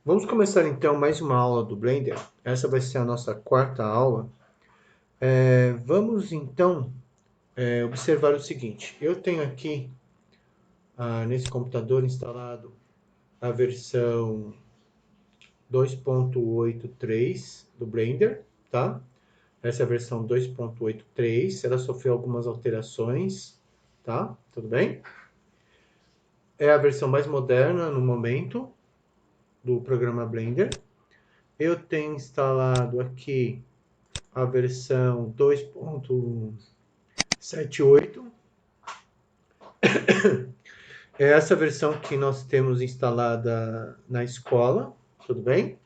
Vamos começar então mais uma aula do Blender. Essa vai ser a nossa quarta aula. Vamos então observar o seguinte. Eu tenho aqui nesse computador instalado a versão 2.83 do Blender, tá? Essa é a versão 2.83. Ela sofreu algumas alterações, tá? Tudo bem? É a versão mais moderna no momento do programa Blender. Eu tenho instalado aqui a versão 2.78. É essa versão que nós temos instalada na escola, tudo bem?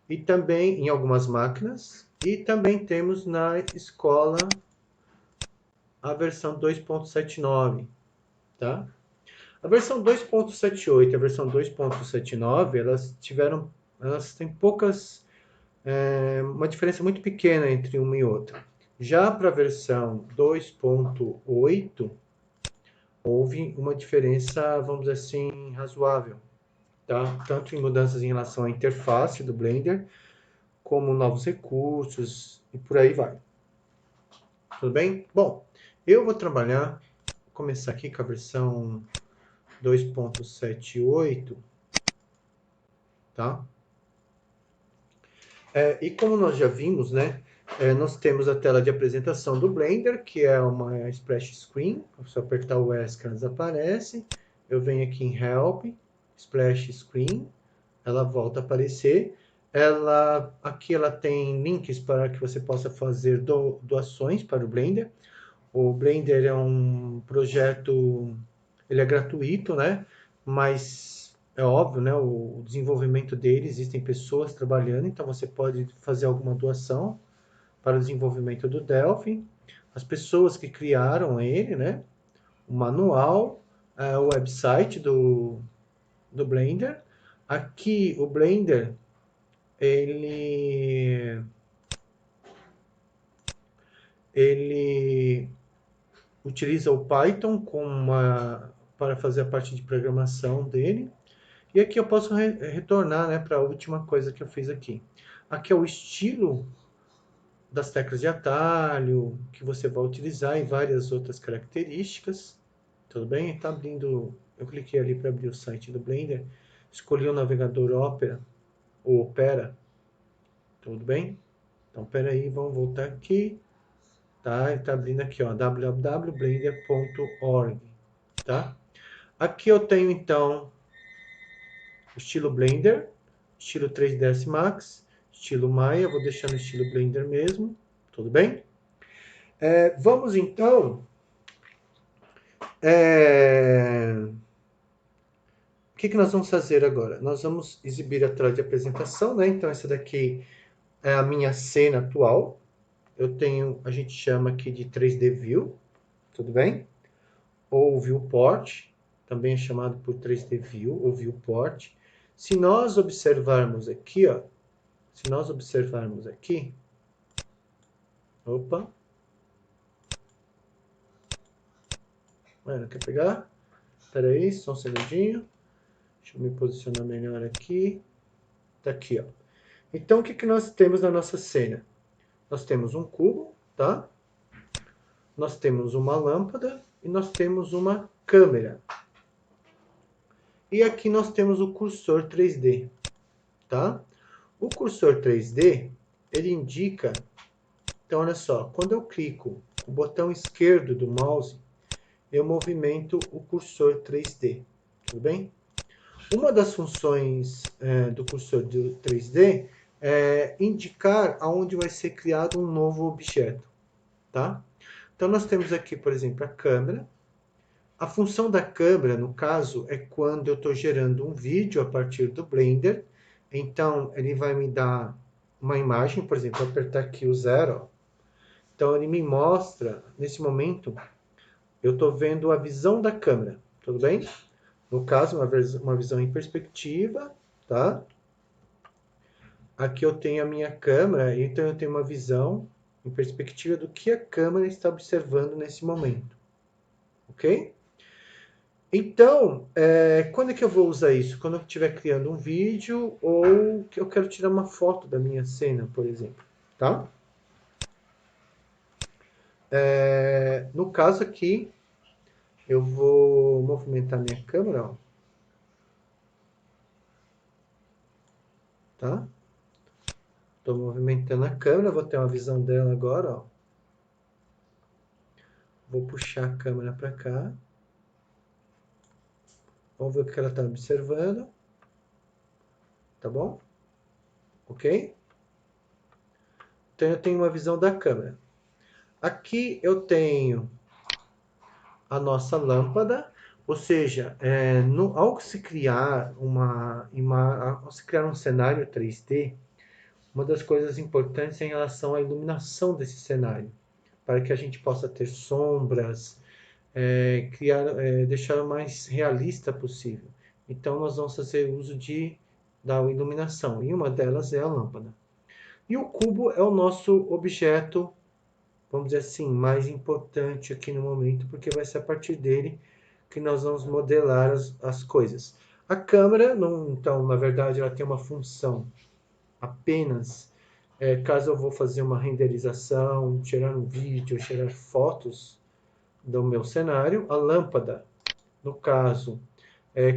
E também em algumas máquinas. E também temos na escola a versão 2.79, tá? A versão 2.78 e a versão 2.79, elas têm uma diferença muito pequena entre uma e outra. Já para a versão 2.8, houve uma diferença, vamos dizer assim, razoável, tá? Tanto em mudanças em relação à interface do Blender, como novos recursos e por aí vai. Tudo bem? Bom, eu vou começar aqui com a versão 2.78, tá? E como nós já vimos, né? Nós temos a tela de apresentação do Blender, que é uma splash screen. Se eu apertar o S, que ela desaparece. Eu venho aqui em Help, Splash Screen, ela volta a aparecer. Aqui ela tem links para que você possa fazer doações para o Blender. O Blender é um projeto, ele é gratuito, né? Mas é óbvio, né? O desenvolvimento dele, existem pessoas trabalhando, então você pode fazer alguma doação para o desenvolvimento do Delphi. As pessoas que criaram ele, né? O manual, o website do Blender. Aqui o Blender, ele, ele utiliza o Python para fazer a parte de programação dele. E aqui eu posso retornar, né, para a última coisa que eu fiz aqui. Aqui é o estilo das teclas de atalho que você vai utilizar e várias outras características. Tudo bem? Está abrindo. Eu cliquei ali para abrir o site do Blender. Escolhi o navegador Opera ou Opera. Tudo bem? Então, peraí, vamos voltar aqui. Tá? Ele está abrindo aqui, ó, www.blender.org. Tá? Aqui eu tenho então o estilo Blender, estilo 3ds Max, estilo Maya, vou deixar no estilo Blender mesmo, tudo bem? Vamos então, o que nós vamos fazer agora? Nós vamos exibir a tela de apresentação, né? Então essa daqui é a minha cena atual. A gente chama aqui de 3D View, tudo bem? Ou Viewport, também é chamado por 3D View ou Viewport. Se nós observarmos aqui, ó, opa, não quer pegar? Espera aí, só um segundinho. Deixa eu me posicionar melhor aqui. Tá aqui, ó. Então, o que nós temos na nossa cena? Nós temos um cubo, tá? Nós temos uma lâmpada e nós temos uma câmera. E aqui nós temos o cursor 3D, tá? O cursor 3D, ele indica... Então, olha só, quando eu clico o botão esquerdo do mouse, eu movimento o cursor 3D, tudo bem? Uma das funções do cursor do 3D é indicar aonde vai ser criado um novo objeto, tá? Então, nós temos aqui, por exemplo, a câmera. A função da câmera, no caso, é quando eu estou gerando um vídeo a partir do Blender. Então, ele vai me dar uma imagem, por exemplo, eu apertar aqui o 0. Então, ele me mostra, nesse momento, eu estou vendo a visão da câmera, tudo bem? No caso, uma visão em perspectiva, tá? Aqui eu tenho a minha câmera, então eu tenho uma visão em perspectiva do que a câmera está observando nesse momento, ok? Então, quando é que eu vou usar isso? Quando eu estiver criando um vídeo ou que eu quero tirar uma foto da minha cena, por exemplo, tá? No caso aqui, eu vou movimentar minha câmera, ó, tá? Estou movimentando a câmera, vou ter uma visão dela agora, ó. Vou puxar a câmera para cá. Vamos ver o que ela está observando. Tá bom? Ok? Então eu tenho uma visão da câmera. Aqui eu tenho a nossa lâmpada, ou seja, ao se criar ao se criar um cenário 3D, uma das coisas importantes é em relação à iluminação desse cenário, para que a gente possa ter sombras, deixar o mais realista possível. Então nós vamos fazer uso da iluminação, e uma delas é a lâmpada. E o cubo é o nosso objeto, vamos dizer assim, mais importante aqui no momento, porque vai ser a partir dele que nós vamos modelar as coisas. A câmera, não, então, na verdade, ela tem uma função apenas caso eu vou fazer uma renderização, tirar um vídeo, tirar fotos do meu cenário. A lâmpada, no caso,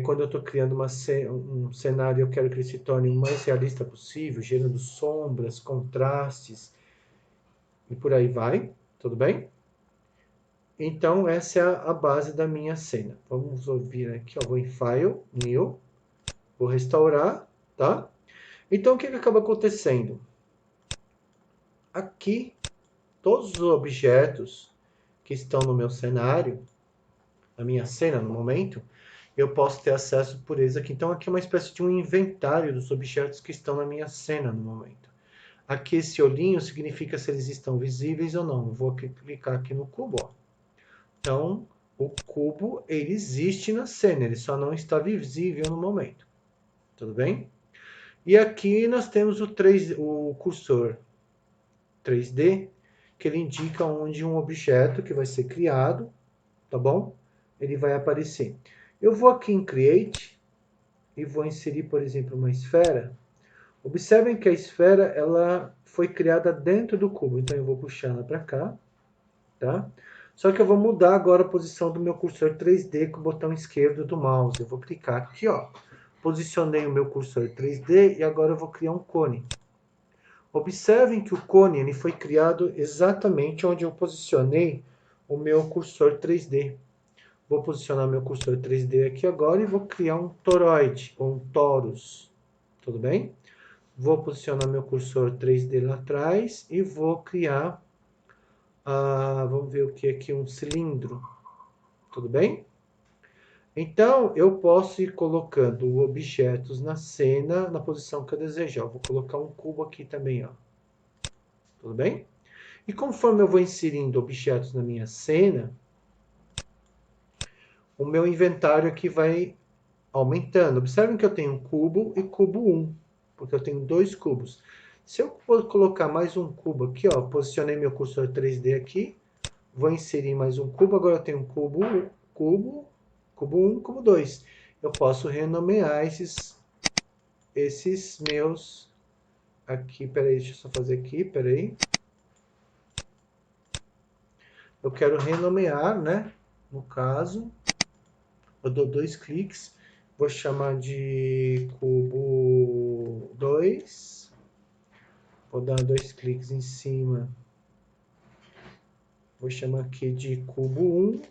quando eu estou criando um cenário, eu quero que ele se torne o mais realista possível, gerando sombras, contrastes e por aí vai, tudo bem? Então, essa é a base da minha cena. Vamos ouvir aqui, ó, vou em File, New, vou restaurar, tá? Então, o que acaba acontecendo? Aqui, todos os objetos que estão no meu cenário, na minha cena no momento, eu posso ter acesso por eles aqui. Então, aqui é uma espécie de um inventário dos objetos que estão na minha cena no momento. Aqui, esse olhinho significa se eles estão visíveis ou não. Eu vou clicar aqui no cubo, ó. Então, o cubo, ele existe na cena, ele só não está visível no momento. Tudo bem? E aqui nós temos o cursor 3D, que ele indica onde um objeto que vai ser criado, tá bom? Ele vai aparecer. Eu vou aqui em Create e vou inserir, por exemplo, uma esfera. Observem que a esfera ela foi criada dentro do cubo, então eu vou puxar ela para cá, tá? Só que eu vou mudar agora a posição do meu cursor 3D com o botão esquerdo do mouse. Eu vou clicar aqui, ó. Posicionei o meu cursor 3D e agora eu vou criar um cone. Observem que o cone ele foi criado exatamente onde eu posicionei o meu cursor 3D. Vou posicionar meu cursor 3D aqui agora e vou criar um toroide, ou um torus. Tudo bem? Vou posicionar meu cursor 3D lá atrás e vou criar, vamos ver o que aqui, um cilindro. Tudo bem? Então, eu posso ir colocando objetos na cena na posição que eu desejar. Eu vou colocar um cubo aqui também, ó. Tudo bem? E conforme eu vou inserindo objetos na minha cena, o meu inventário aqui vai aumentando. Observem que eu tenho um cubo e cubo 1, porque eu tenho dois cubos. Se eu for colocar mais um cubo aqui, ó, posicionei meu cursor 3D aqui, vou inserir mais um cubo, agora eu tenho um cubo 1, cubo 2. Eu posso renomear esses meus aqui, peraí, deixa eu só fazer aqui, peraí. Eu quero renomear, né? No caso, eu dou 2 cliques, vou chamar de cubo 2, vou dar 2 cliques em cima, vou chamar aqui de cubo 1,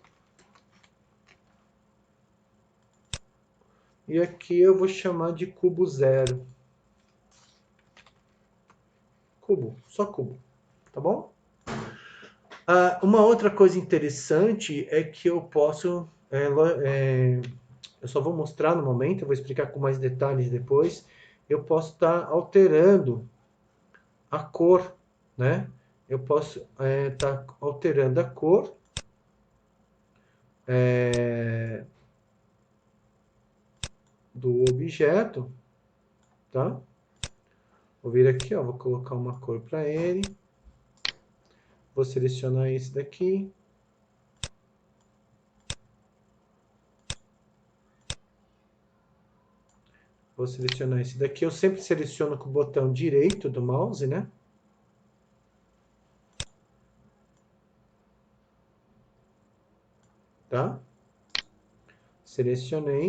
e aqui eu vou chamar de cubo 0. Cubo, só cubo, tá bom? Uma outra coisa interessante é que eu posso, eu só vou mostrar no momento, eu vou explicar com mais detalhes depois, eu posso estar alterando a cor, né? Eu posso estar alterando a cor do objeto, tá? Vou vir aqui, ó, vou colocar uma cor para ele, vou selecionar esse daqui, Vou selecionar esse daqui. Eu sempre seleciono com o botão direito do mouse, né? Tá? Selecionei.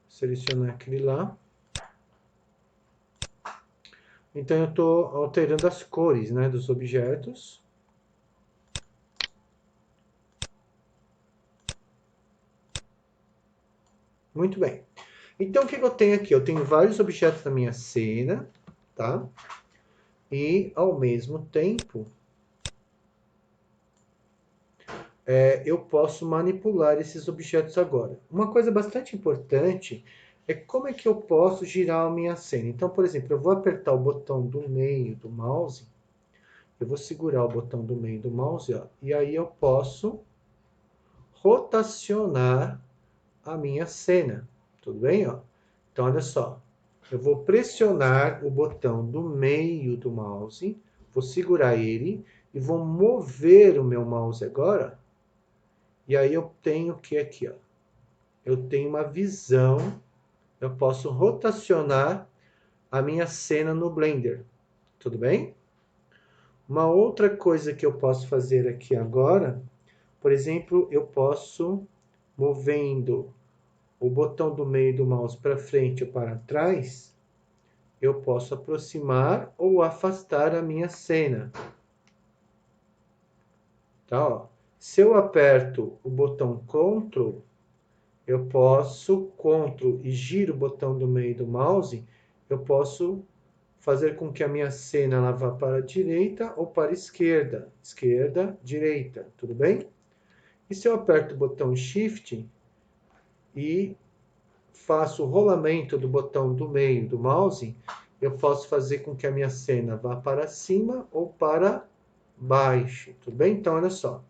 Selecionar aquele lá. Então, eu estou alterando as cores, né, dos objetos. Muito bem. Então, o que eu tenho aqui? Eu tenho vários objetos na minha cena, tá? E, ao mesmo tempo, eu posso manipular esses objetos agora. Uma coisa bastante importante é como é que eu posso girar a minha cena. Então, por exemplo, eu vou apertar o botão do meio do mouse, eu vou segurar o botão do meio do mouse, ó, e aí eu posso rotacionar a minha cena. Tudo bem? Ó? Então, olha só. Eu vou pressionar o botão do meio do mouse, vou segurar ele e vou mover o meu mouse agora. E aí eu tenho o que aqui? Ó? Eu tenho uma visão, eu posso rotacionar a minha cena no Blender. Tudo bem? Uma outra coisa que eu posso fazer aqui agora, por exemplo, eu posso, movendo o botão do meio do mouse para frente ou para trás, eu posso aproximar ou afastar a minha cena. Tá, ó. Se eu aperto o botão Ctrl, eu posso, Ctrl e giro o botão do meio do mouse, eu posso fazer com que a minha cena ela vá para a direita ou para a esquerda. Esquerda, direita, tudo bem? E se eu aperto o botão Shift e faço o rolamento do botão do meio do mouse, eu posso fazer com que a minha cena vá para cima ou para baixo, tudo bem? Então, olha só.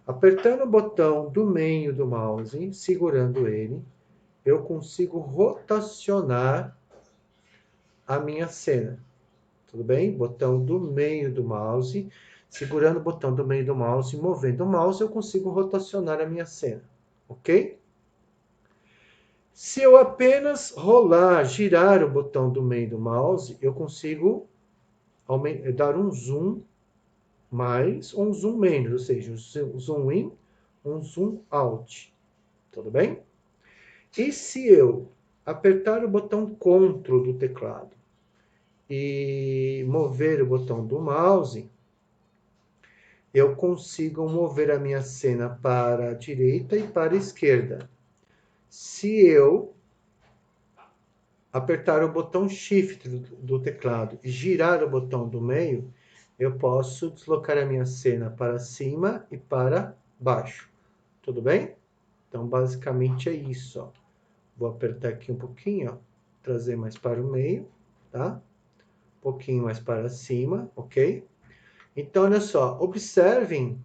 Apertando o botão do meio do mouse, segurando ele, eu consigo rotacionar a minha cena. Tudo bem? Botão do meio do mouse, segurando o botão do meio do mouse, movendo o mouse, eu consigo rotacionar a minha cena. Ok? Se eu apenas rolar, girar o botão do meio do mouse, eu consigo dar um zoom mais ou um zoom menos, ou seja, um zoom in, um zoom out. Tudo bem? E se eu apertar o botão Ctrl do teclado e mover o botão do mouse, eu consigo mover a minha cena para a direita e para a esquerda. Se eu apertar o botão Shift do teclado e girar o botão do meio, eu posso deslocar a minha cena para cima e para baixo. Tudo bem? Então, basicamente é isso. Ó. Vou apertar aqui um pouquinho, ó, trazer mais para o meio, tá? Um pouquinho mais para cima, ok? Então, olha só, observem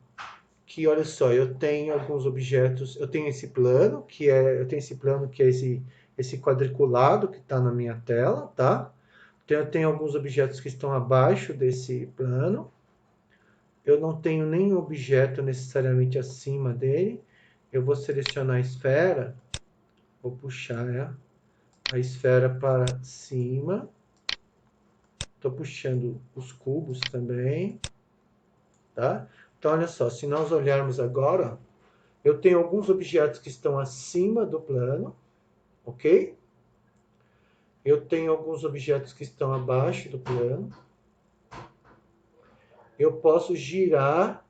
que, olha só, eu tenho alguns objetos, eu tenho esse plano, que é esse quadriculado que está na minha tela, tá? Então, eu tenho alguns objetos que estão abaixo desse plano. Eu não tenho nenhum objeto necessariamente acima dele. Eu vou selecionar a esfera, vou puxar, né, a esfera para cima. Estou puxando os cubos também, tá? Então, olha só, se nós olharmos agora, eu tenho alguns objetos que estão acima do plano, ok? Eu tenho alguns objetos que estão abaixo do plano. Eu posso girar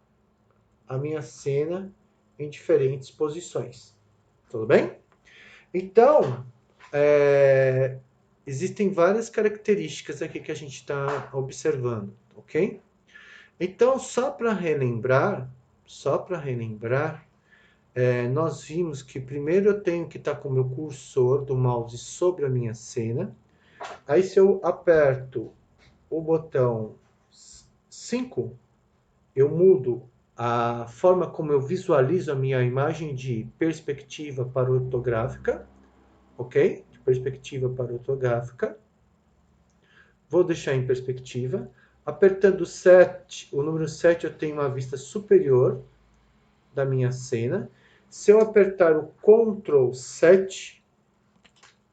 a minha cena em diferentes posições. Tudo bem? Então, existem várias características aqui que a gente está observando, ok? Então, só para relembrar, nós vimos que primeiro eu tenho que estar com o meu cursor do mouse sobre a minha cena. Aí, se eu aperto o botão 5, eu mudo a forma como eu visualizo a minha imagem de perspectiva para ortográfica, ok? De perspectiva para ortográfica. Vou deixar em perspectiva. Apertando 7, o número 7, eu tenho uma vista superior da minha cena. Se eu apertar o Ctrl 7,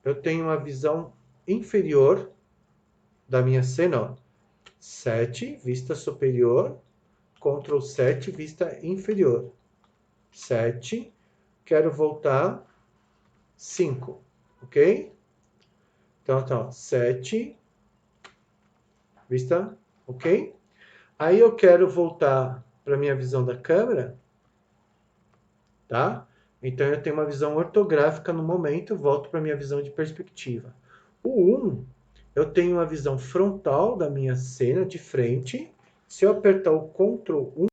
eu tenho uma visão inferior da minha cena. Ó. 7, vista superior. Ctrl 7, vista inferior. 7, quero voltar. 5, ok? Então, tá, ó, 7, vista, ok? Aí eu quero voltar para minha visão da câmera, tá? Então eu tenho uma visão ortográfica no momento, volto para minha visão de perspectiva. O 1, eu tenho uma visão frontal da minha cena de frente. Se eu apertar o Ctrl 1,